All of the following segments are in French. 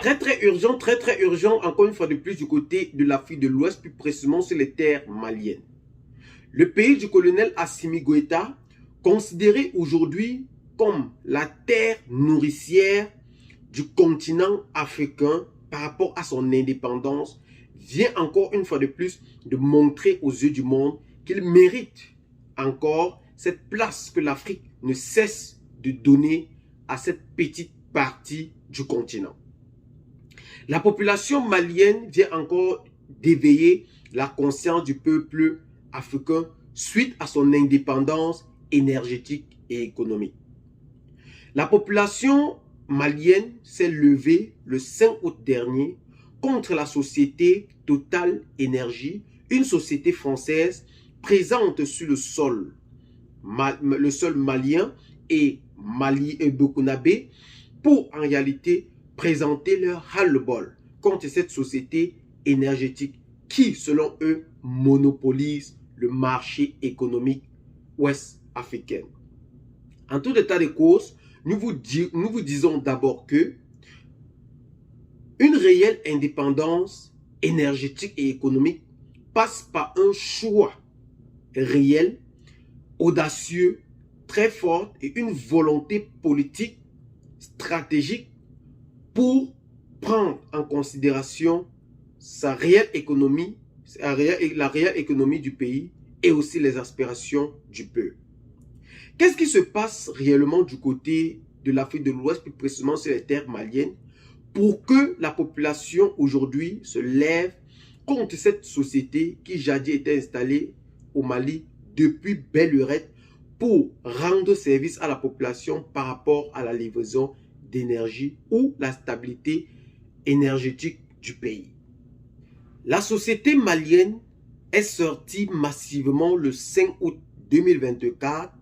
très urgent, encore une fois de plus du côté de l'Afrique de l'Ouest, plus précisément sur les terres maliennes. Le pays du colonel Assimi Goïta, considéré aujourd'hui comme la terre nourricière du continent africain par rapport à son indépendance, vient encore une fois de plus de montrer aux yeux du monde qu'il mérite encore cette place que l'Afrique ne cesse de donner à cette petite partie du continent. La population malienne vient encore d'éveiller la conscience du peuple africain suite à son indépendance énergétique et économique. La population malienne s'est levée le 5 août dernier contre la société Total Énergie, une société française présente sur le sol malien et burkinabé pour en réalité présenter leur ras-le-bol contre cette société énergétique qui, selon eux, monopolise le marché économique ouest-africain. En tout état de cause, nous vous disons d'abord que une réelle indépendance énergétique et économique passe par un choix réel, audacieux, très fort et une volonté politique stratégique pour prendre en considération sa réelle économie, la réelle économie du pays et aussi les aspirations du peuple. Qu'est-ce qui se passe réellement du côté de l'Afrique de l'Ouest, plus précisément sur les terres maliennes, pour que la population aujourd'hui se lève contre cette société qui jadis était installée au Mali depuis belle lurette pour rendre service à la population par rapport à la livraison d'énergie ou la stabilité énergétique du pays. La société malienne est sortie massivement le 5 août 2024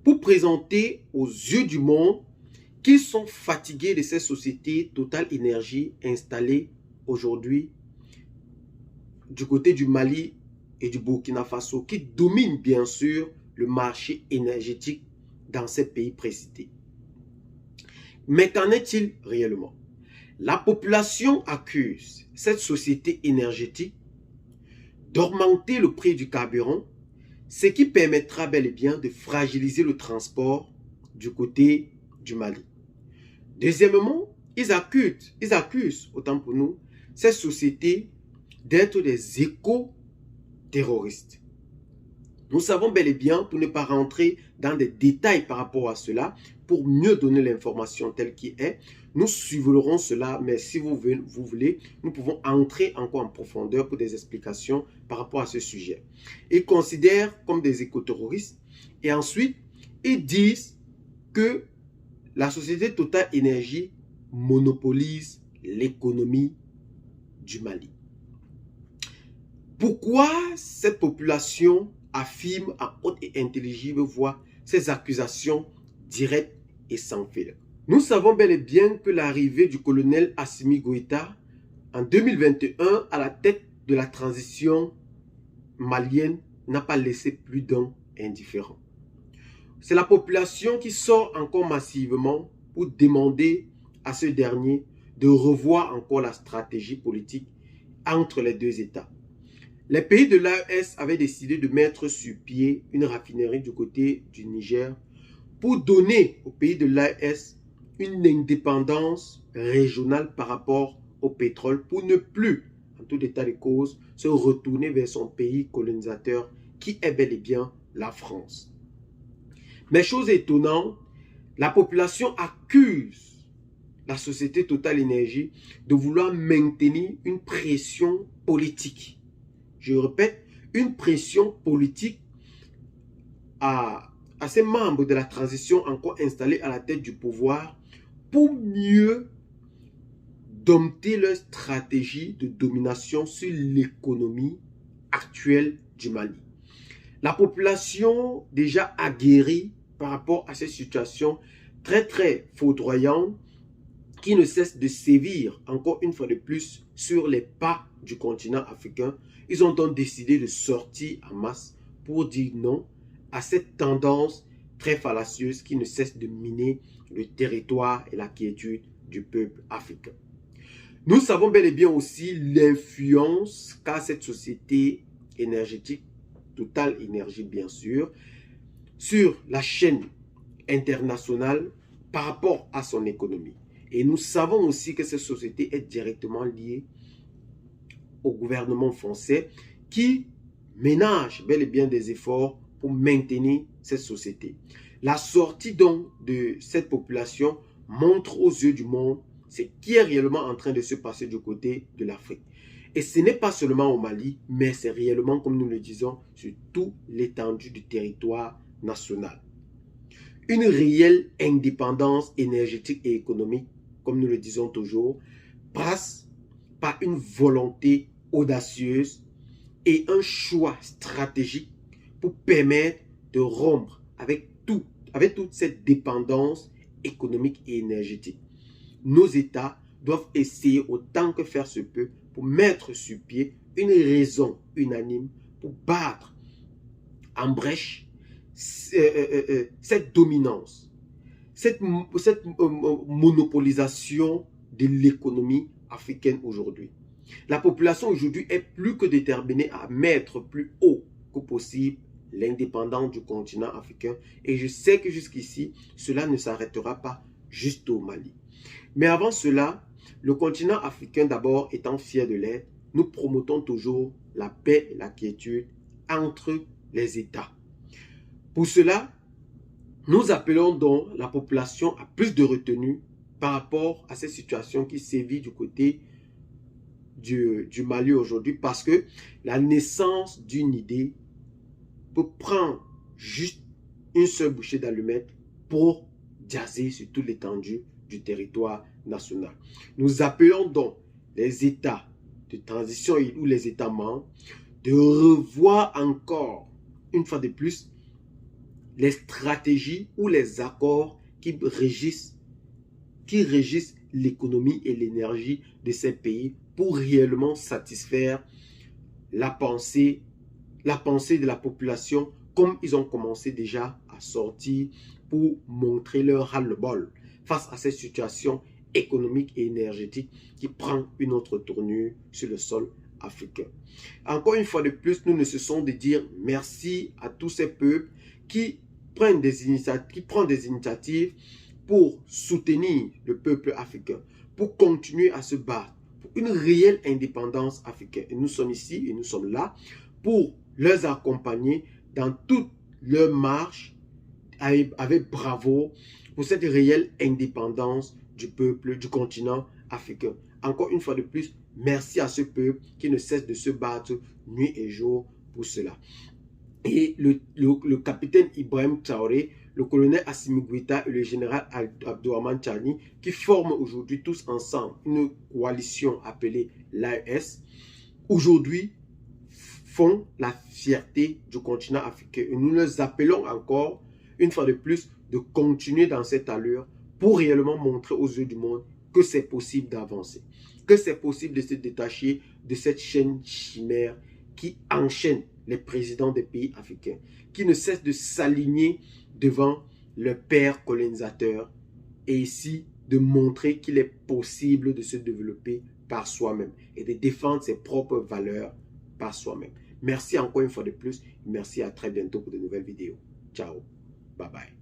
pour présenter aux yeux du monde qu'ils sont fatigués de ces sociétés Total Énergie installées aujourd'hui du côté du Mali et du Burkina Faso qui dominent bien sûr le marché énergétique dans ces pays précités. Mais qu'en est-il réellement? La population accuse cette société énergétique d'augmenter le prix du carburant, ce qui permettra bel et bien de fragiliser le transport du côté du Mali. Deuxièmement, ils accusent, autant pour nous, ces sociétés d'être des éco-terroristes. Nous savons bel et bien, pour ne pas rentrer dans des détails par rapport à cela, pour mieux donner l'information telle qu'elle est, nous suivrons cela, mais si vous voulez, nous pouvons entrer encore en profondeur pour des explications par rapport à ce sujet. Ils considèrent comme des écoterroristes et ensuite, ils disent que la société Total Énergie monopolise l'économie du Mali. Pourquoi cette population affirme à haute et intelligible voix ces accusations directes et sans fil? Nous savons bel et bien que l'arrivée du colonel Assimi Goïta en 2021 à la tête de la transition malienne n'a pas laissé plus d'un indifférent. C'est la population qui sort encore massivement pour demander à ce dernier de revoir encore la stratégie politique entre les deux États. Les pays de l'AES avaient décidé de mettre sur pied une raffinerie du côté du Niger pour donner aux pays de l'AES une indépendance régionale par rapport au pétrole pour ne plus, en tout état de cause, se retourner vers son pays colonisateur qui est bel et bien la France. Mais chose étonnante, la population accuse la société Total Énergie de vouloir maintenir une pression politique. Je répète, une pression politique à ces membres de la transition encore installés à la tête du pouvoir pour mieux dompter leur stratégie de domination sur l'économie actuelle du Mali. La population déjà aguerrie par rapport à ces situations très foudroyantes qui ne cessent de sévir encore une fois de plus sur les pas du continent africain, ils ont donc décidé de sortir en masse pour dire non à cette tendance très fallacieuse qui ne cesse de miner le territoire et la quiétude du peuple africain. Nous savons bel et bien aussi l'influence qu'a cette société énergétique, Total Énergie bien sûr, sur la chaîne internationale par rapport à son économie. Et nous savons aussi que cette société est directement liée au gouvernement français qui ménage bel et bien des efforts pour maintenir cette société. La sortie donc de cette population montre aux yeux du monde ce qui est réellement en train de se passer du côté de l'Afrique. Et ce n'est pas seulement au Mali, mais c'est réellement, comme nous le disons, sur toute l'étendue du territoire national. Une réelle indépendance énergétique et économique, comme nous le disons toujours, passe par une volonté audacieuse et un choix stratégique pour permettre de rompre avec toute cette dépendance économique et énergétique. Nos États doivent essayer autant que faire se peut pour mettre sur pied une raison unanime pour battre en brèche cette dominance, cette monopolisation de l'économie africaine aujourd'hui. La population aujourd'hui est plus que déterminée à mettre plus haut que possible l'indépendance du continent africain. Et je sais que jusqu'ici, cela ne s'arrêtera pas juste au Mali. Mais avant cela, le continent africain d'abord étant fier de l'être, nous promotons toujours la paix et la quiétude entre les États. Pour cela, nous appelons donc la population à plus de retenue par rapport à cette situation qui sévit du côté du Mali aujourd'hui, parce que la naissance d'une idée peut prendre juste une seule bouchée d'allumette pour jaser sur toute l'étendue du territoire national. Nous appelons donc les États de transition ou les États membres de revoir encore, une fois de plus, les stratégies ou les accords qui régissent l'économie et l'énergie de ces pays pour réellement satisfaire la pensée de la population, comme ils ont commencé déjà à sortir pour montrer leur ras-le-bol face à cette situation économique et énergétique qui prend une autre tournure sur le sol africain. Encore une fois de plus, nous ne cessons de dire merci à tous ces peuples qui prennent des initiatives pour soutenir le peuple africain, pour continuer à se battre pour une réelle indépendance africaine. Et nous sommes ici et nous sommes là pour les accompagner dans toute leur marche avec bravoure pour cette réelle indépendance du peuple, du continent africain. Encore une fois de plus, merci à ce peuple qui ne cesse de se battre nuit et jour pour cela. Et le capitaine Ibrahim Traoré, le colonel Assimi Goïta et le général Abdourahmane Tchani, qui forment aujourd'hui tous ensemble une coalition appelée l'AES, aujourd'hui font la fierté du continent africain. Et nous les appelons encore, une fois de plus, de continuer dans cette allure pour réellement montrer aux yeux du monde que c'est possible d'avancer, que c'est possible de se détacher de cette chaîne chimère qui enchaîne les présidents des pays africains, qui ne cessent de s'aligner devant le père colonisateur et ici de montrer qu'il est possible de se développer par soi-même et de défendre ses propres valeurs par soi-même. Merci encore une fois de plus. Merci, à très bientôt pour de nouvelles vidéos. Ciao. Bye bye.